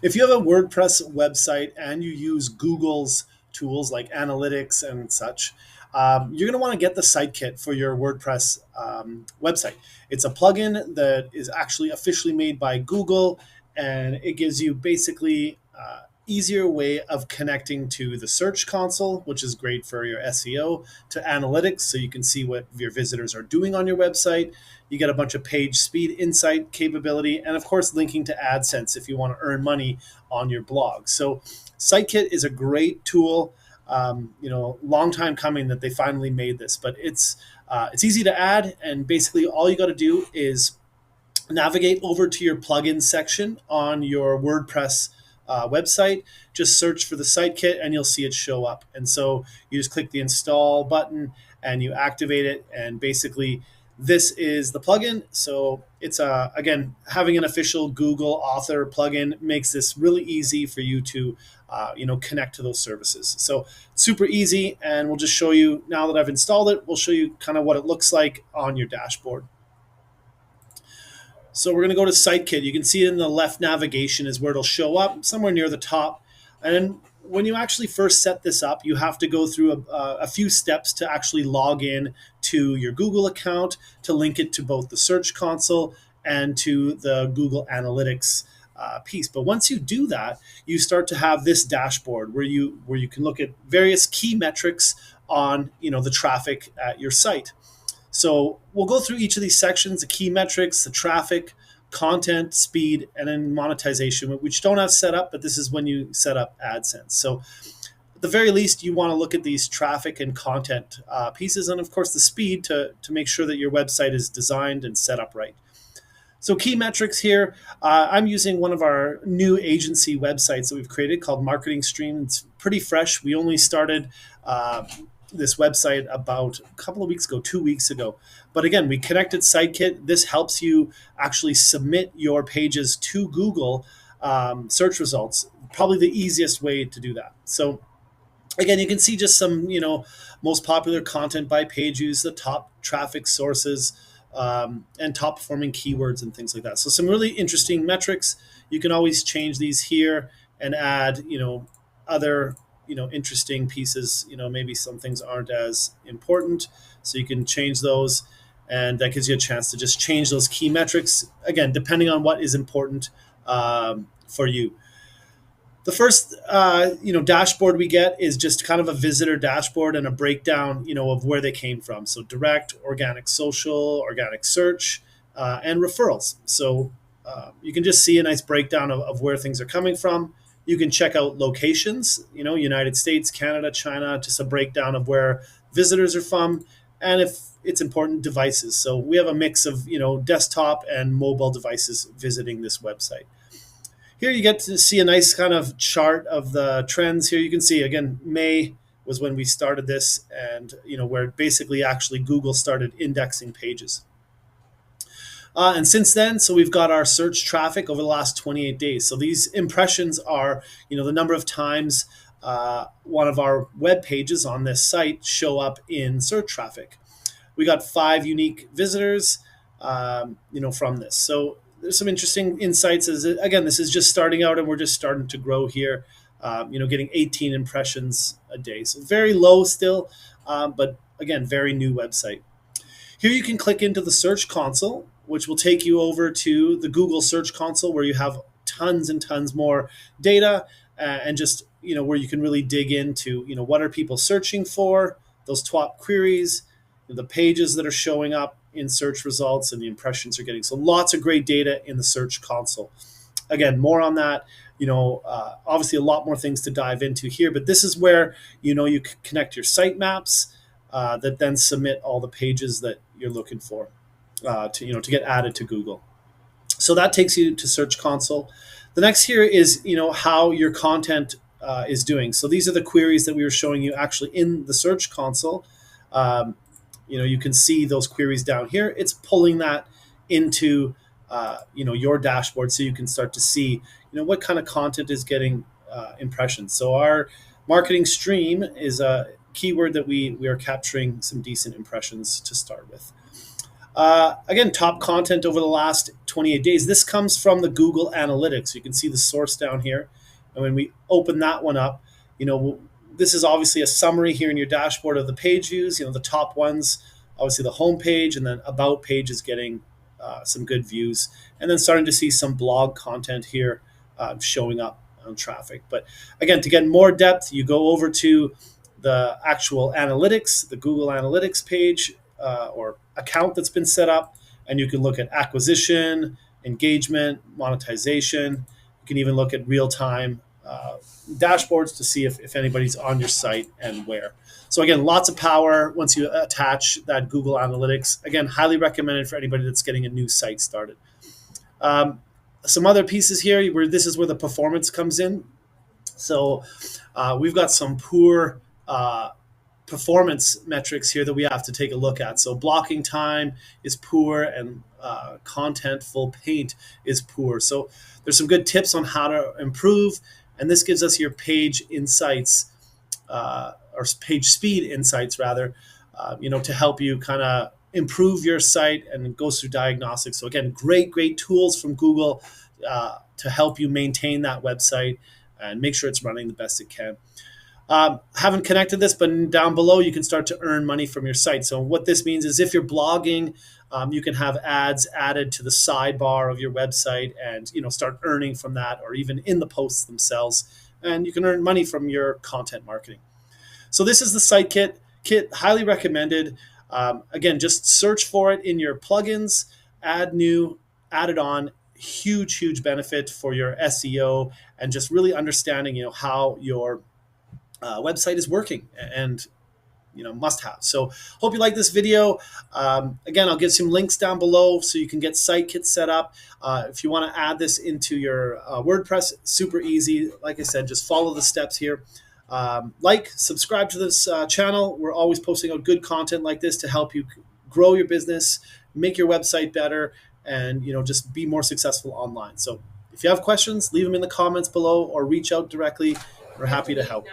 If you have a WordPress website and you use Google's tools like analytics and such, you're going to want to get the site kit for your WordPress website. It's a plugin that is actually officially made by Google, and it gives you basically easier way of connecting to the search console, which is great for your SEO, to analytics, so you can see what your visitors are doing on your website. You get a bunch of PageSpeed Insight capability, and of course, linking to AdSense if you want to earn money on your blog. So, SiteKit is a great tool. Long time coming that they finally made this, but it's easy to add, and basically all you got to do is navigate over to your plugins section on your WordPress website. Just search for the site kit and you'll see it show up. And so you just click the install button and you activate it. And basically, this is the plugin. So it's again, having an official Google author plugin makes this really easy for you to connect to those services. So super easy, and we'll just show you now that I've installed it. We'll show you kind of what it looks like on your dashboard. So we're going to go to SiteKit. You can see it in the left navigation is where it'll show up, somewhere near the top. And then when you actually first set this up, you have to go through a few steps to actually log in to your Google account, to link it to both the Search Console and to the Google Analytics piece. But once you do that, you start to have this dashboard where you can look at various key metrics on the traffic at your site. So we'll go through each of these sections: the key metrics, the traffic, content, speed, and then monetization, which don't have set up, but this is when you set up AdSense. So at the very least, you want to look at these traffic and content pieces, and of course the speed to make sure that your website is designed and set up right. So key metrics here, I'm using one of our new agency websites that we've created called Marketing Stream. It's pretty fresh. We only started this website about a couple of weeks ago, 2 weeks ago. But again, we connected SiteKit. This helps you actually submit your pages to Google search results. Probably the easiest way to do that. So again, you can see just some, most popular content by page views, the top traffic sources, and top performing keywords and things like that. So some really interesting metrics. You can always change these here and add, other interesting pieces. Maybe some things aren't as important, so you can change those, and that gives you a chance to just change those key metrics, again, depending on what is important for you. The first dashboard we get is just kind of a visitor dashboard and a breakdown of where they came from. So direct, organic social, organic search, and referrals. So you can just see a nice breakdown of where things are coming from. You can check out locations, United States, Canada, China, just a breakdown of where visitors are from, and if it's important, devices. So we have a mix of, desktop and mobile devices visiting this website. Here you get to see a nice kind of chart of the trends. Here you can see, again, May was when we started this, and, where basically actually Google started indexing pages. And since then, so we've got our search traffic over the last 28 days. So these impressions are, the number of times one of our web pages on this site show up in search traffic. We got 5 unique visitors, from this. So there's some interesting insights. Again, this is just starting out, and we're just starting to grow here. Getting 18 impressions a day. So very low still, but again, very new website. Here you can click into the Search Console, which will take you over to the Google Search Console, where you have tons and tons more data, and just, where you can really dig into, what are people searching for, those top queries, the pages that are showing up in search results, and the impressions you're getting. So lots of great data in the Search Console. Again, more on that. Obviously a lot more things to dive into here, but this is where, you connect your sitemaps that then submit all the pages that you're looking for to get added to Google. So that takes you to Search Console. The next here is, how your content is doing. So these are the queries that we were showing you actually in the Search Console. You can see those queries down here. It's pulling that into your dashboard, so you can start to see what kind of content is getting impressions. So our marketing stream is a keyword that we are capturing some decent impressions to start with. Again, top content over the last 28 days. This comes from the Google Analytics. You can see the source down here. And when we open that one up, this is obviously a summary here in your dashboard of the page views. The top ones, obviously the home page, and then about page is getting some good views. And then starting to see some blog content here showing up on traffic. But again, to get more depth, you go over to the actual analytics, the Google Analytics page or account that's been set up, and you can look at acquisition, engagement, monetization. You can even look at real-time dashboards to see if anybody's on your site and where. So again, lots of power once you attach that Google Analytics. Again, highly recommended for anybody that's getting a new site started. Some other pieces here where this is where the performance comes in. So we've got some poor performance metrics here that we have to take a look at. So blocking time is poor, and contentful paint is poor. So there's some good tips on how to improve, and this gives us your page insights or page speed insights rather, to help you kind of improve your site, and it goes through diagnostics. So again, great tools from Google to help you maintain that website and make sure it's running the best it can. Haven't connected this, but down below you can start to earn money from your site. So what this means is if you're blogging, you can have ads added to the sidebar of your website and start earning from that, or even in the posts themselves, and you can earn money from your content marketing. So this is the site kit. Highly recommended. Again, just search for it in your plugins, add new, add it on. Huge benefit for your SEO and just really understanding how your website is working, and must have. So hope you like this video. Again, I'll give some links down below so you can get site kits set up. If you want to add this into your WordPress, super easy. Like I said, just follow the steps here. Subscribe to this channel. We're always posting out good content like this to help you grow your business, make your website better, and just be more successful online. So if you have questions, leave them in the comments below or reach out directly. We're happy to help.